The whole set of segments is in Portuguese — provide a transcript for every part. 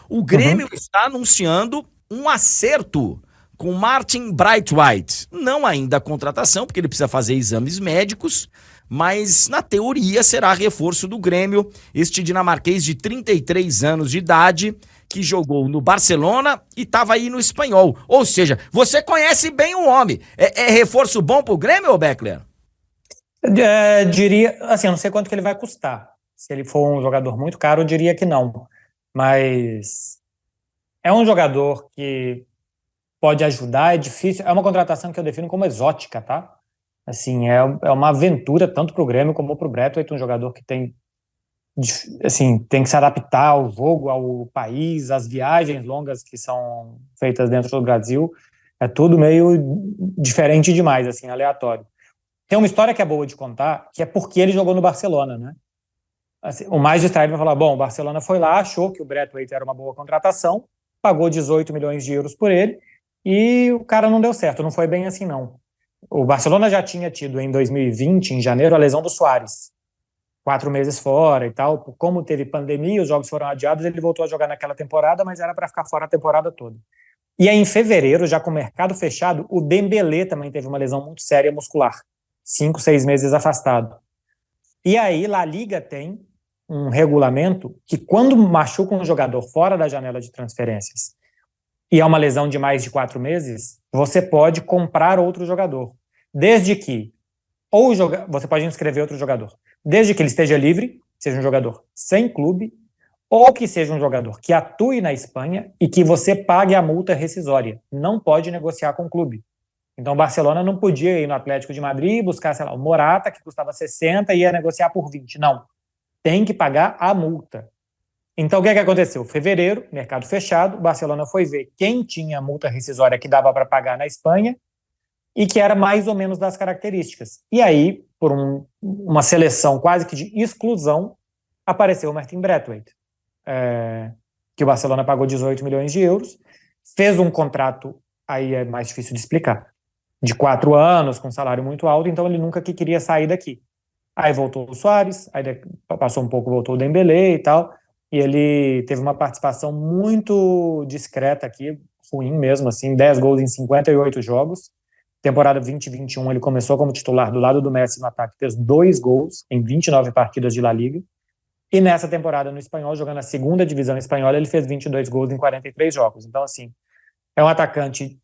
O Uhum. Grêmio está anunciando um acerto com Martin Braithwaite. Não ainda a contratação, porque ele precisa fazer exames médicos, mas na teoria será reforço do Grêmio, este dinamarquês de 33 anos de idade, que jogou no Barcelona e estava aí no Espanhol. Ou seja, você conhece bem o homem. É reforço bom pro Grêmio, ô Beckler? Diria, assim, eu não sei quanto que ele vai custar. Se ele for um jogador muito caro, eu diria que não. Mas é um jogador que pode ajudar, é difícil. É uma contratação que eu defino como exótica, tá? Assim, é uma aventura tanto para o Grêmio como para o Braithwaite, um jogador que tem, assim, tem que se adaptar ao jogo, ao país, às viagens longas que são feitas dentro do Brasil. É tudo meio diferente demais, assim, aleatório. Tem uma história que é boa de contar, que é porque ele jogou no Barcelona, né? Assim, o mais distraído vai falar, bom, o Barcelona foi lá, achou que o Braithwaite era uma boa contratação, pagou 18 milhões de euros por ele, e o cara não deu certo, não foi bem assim, não. O Barcelona já tinha tido em 2020, em janeiro, a lesão do Suárez. 4 meses fora e tal. Como teve pandemia, os jogos foram adiados, ele voltou a jogar naquela temporada, mas era para ficar fora a temporada toda. E aí, em fevereiro, já com o mercado fechado, o Dembélé também teve uma lesão muito séria muscular. 5, 6 meses afastado. E aí, La Liga tem um regulamento que, quando machuca um jogador fora da janela de transferências e é uma lesão de mais de 4 meses, você pode comprar outro jogador. Desde que, você pode inscrever outro jogador, desde que ele esteja livre, seja um jogador sem clube, ou que seja um jogador que atue na Espanha e que você pague a multa rescisória. Não pode negociar com o clube. Então, o Barcelona não podia ir no Atlético de Madrid e buscar, sei lá, o Morata, que custava 60 e ia negociar por 20. Não. Tem que pagar a multa. Então, o que aconteceu? Fevereiro, mercado fechado, o Barcelona foi ver quem tinha a multa rescisória que dava para pagar na Espanha e que era mais ou menos das características. E aí, por uma seleção quase que de exclusão, apareceu o Martin Braithwaite, que o Barcelona pagou 18 milhões de euros, fez um contrato, aí é mais difícil de explicar, de 4 anos, com salário muito alto, então ele nunca queria sair daqui. Aí voltou o Suárez, aí passou um pouco, voltou o Dembélé e tal, e ele teve uma participação muito discreta aqui, ruim mesmo, assim, 10 gols em 58 jogos. Temporada 2021 ele começou como titular do lado do Messi no ataque, fez 2 gols em 29 partidas de La Liga. E nessa temporada no Espanhol, jogando a segunda divisão espanhola, ele fez 22 gols em 43 jogos. Então, assim, é um atacante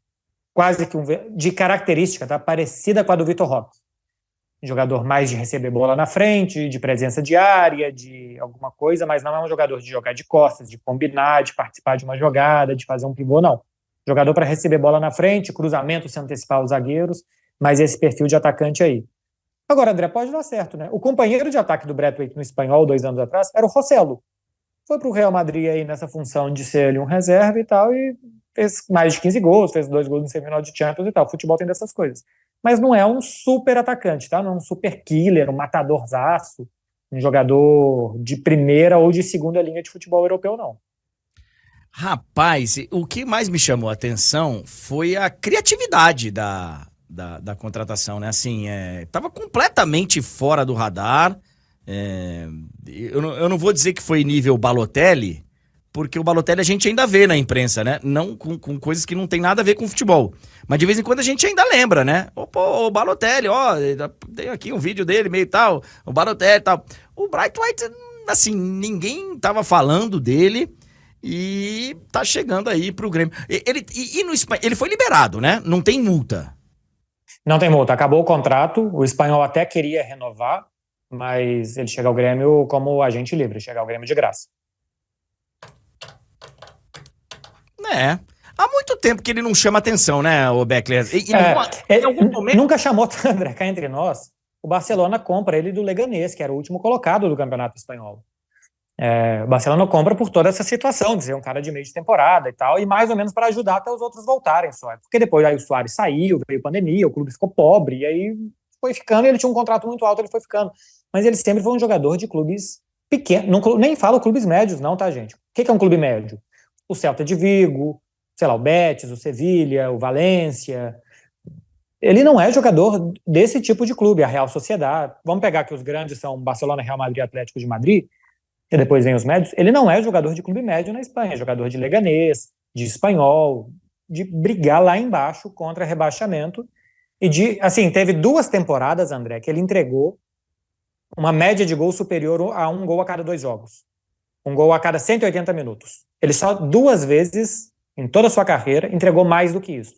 quase que de característica, tá? Parecida com a do Vitor Roque. Jogador mais de receber bola na frente, de presença de área, de alguma coisa, mas não é um jogador de jogar de costas, de combinar, de participar de uma jogada, de fazer um pivô, não. Jogador para receber bola na frente, cruzamento, se antecipar os zagueiros, mas esse perfil de atacante aí. Agora, André, pode dar certo, né? O companheiro de ataque do Braithwaite no Espanhol, 2 anos atrás, era o Rossello. Foi para o Real Madrid aí nessa função de ser ali um reserva e tal, e fez mais de 15 gols, fez 2 gols no semifinal de Champions e tal. O futebol tem dessas coisas. Mas não é um super atacante, tá? Não é um super killer, um matadorzaço, um jogador de primeira ou de segunda linha de futebol europeu, não. Rapaz, o que mais me chamou a atenção foi a criatividade da contratação, né? Assim, tava completamente fora do radar. Eu não vou dizer que foi nível Balotelli, porque o Balotelli a gente ainda vê na imprensa, né? Não com coisas que não tem nada a ver com futebol. Mas de vez em quando a gente ainda lembra, né? O Balotelli, ó, tem aqui um vídeo dele meio tal, o Balotelli e tal. O Braithwaite, assim, ninguém tava falando dele e tá chegando aí pro Grêmio. Ele foi liberado, né? Não tem multa. Não tem multa, acabou o contrato, o espanhol até queria renovar, mas ele chega ao Grêmio como agente livre, chega ao Grêmio de graça. Há muito tempo que ele não chama atenção, né, o Beckler? Em algum momento... Nunca chamou, André, cá entre nós, o Barcelona compra ele do Leganés, que era o último colocado do Campeonato Espanhol. O Barcelona compra por toda essa situação, de ser um cara de meio de temporada e tal, e mais ou menos para ajudar até os outros voltarem só. Porque depois aí o Suárez saiu, veio pandemia, o clube ficou pobre, e aí foi ficando, e ele tinha um contrato muito alto, ele foi ficando. Mas ele sempre foi um jogador de clubes pequenos, nem falo clubes médios não, tá, gente? O que é um clube médio? O Celta de Vigo, sei lá, o Betis, o Sevilha, o Valência. Ele não é jogador desse tipo de clube, a Real Sociedade. Vamos pegar que os grandes são Barcelona, Real Madrid e Atlético de Madrid. e depois vem os médios, ele não é jogador de clube médio na Espanha, é jogador de Leganés, de Espanhol, de brigar lá embaixo contra rebaixamento. E assim, teve 2 temporadas, André, que ele entregou uma média de gol superior a 1 gol a cada 2 jogos. 1 gol a cada 180 minutos. Ele só 2 vezes, em toda a sua carreira, entregou mais do que isso.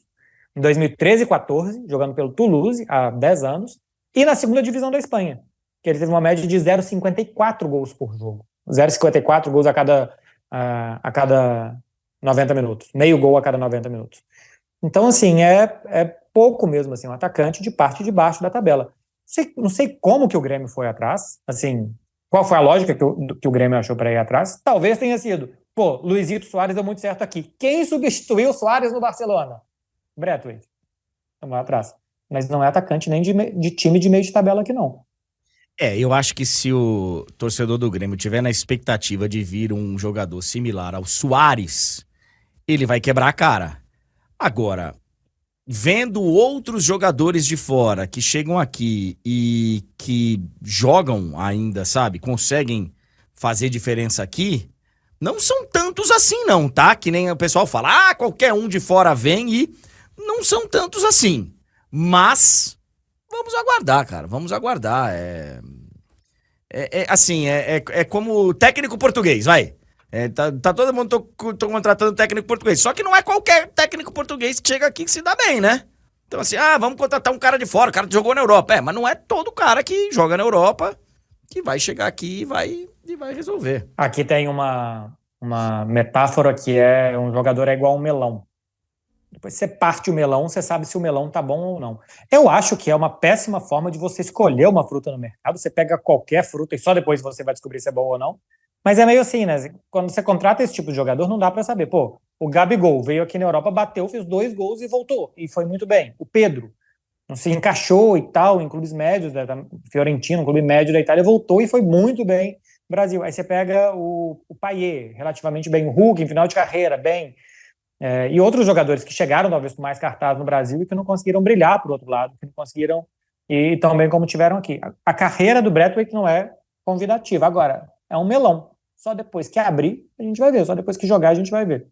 Em 2013 e 14, jogando pelo Toulouse, há 10 anos, e na segunda divisão da Espanha, que ele teve uma média de 0,54 gols por jogo. 0,54 gols a cada 90 minutos. Meio gol a cada 90 minutos. Então, assim, é pouco mesmo, assim, um atacante de parte de baixo da tabela. Não sei como que o Grêmio foi atrás, assim, qual foi a lógica que o Grêmio achou para ir atrás. Talvez tenha sido, pô, Luizito Soares deu muito certo aqui. Quem substituiu o Soares no Barcelona? Braithwaite. Vamos lá atrás. Mas não é atacante nem de time de meio de tabela aqui, não. Eu acho que se o torcedor do Grêmio tiver na expectativa de vir um jogador similar ao Soares, ele vai quebrar a cara. Agora, vendo outros jogadores de fora que chegam aqui e que jogam ainda, sabe, conseguem fazer diferença aqui, não são tantos assim não, tá? Que nem o pessoal fala, qualquer um de fora vem e não são tantos assim. Mas vamos aguardar, cara, vamos aguardar. É como técnico português, vai. Tá todo mundo contratando técnico português. Só que não é qualquer técnico português que chega aqui que se dá bem, né? Então assim, vamos contratar um cara de fora, o cara que jogou na Europa. Mas não é todo cara que joga na Europa que vai chegar aqui e vai resolver. Aqui tem uma metáfora que um jogador é igual a um melão. Depois você parte o melão, você sabe se o melão tá bom ou não. Eu acho que é uma péssima forma de você escolher uma fruta no mercado. Você pega qualquer fruta e só depois você vai descobrir se é boa ou não. Mas é meio assim, né? Quando você contrata esse tipo de jogador, não dá pra saber. Pô, o Gabigol veio aqui na Europa, bateu, fez 2 gols e voltou. E foi muito bem. O Pedro não se encaixou e tal em clubes médios, da Fiorentina, um clube médio da Itália, voltou e foi muito bem no Brasil. Aí você pega o Payet, relativamente bem. O Hulk, em final de carreira, bem. E outros jogadores que chegaram, talvez, com mais cartaz no Brasil e que não conseguiram brilhar, por outro lado, que não conseguiram ir tão bem como tiveram aqui. A carreira do Braithwaite não é convidativa. Agora, é um melão. Só depois que abrir, a gente vai ver. Só depois que jogar, a gente vai ver.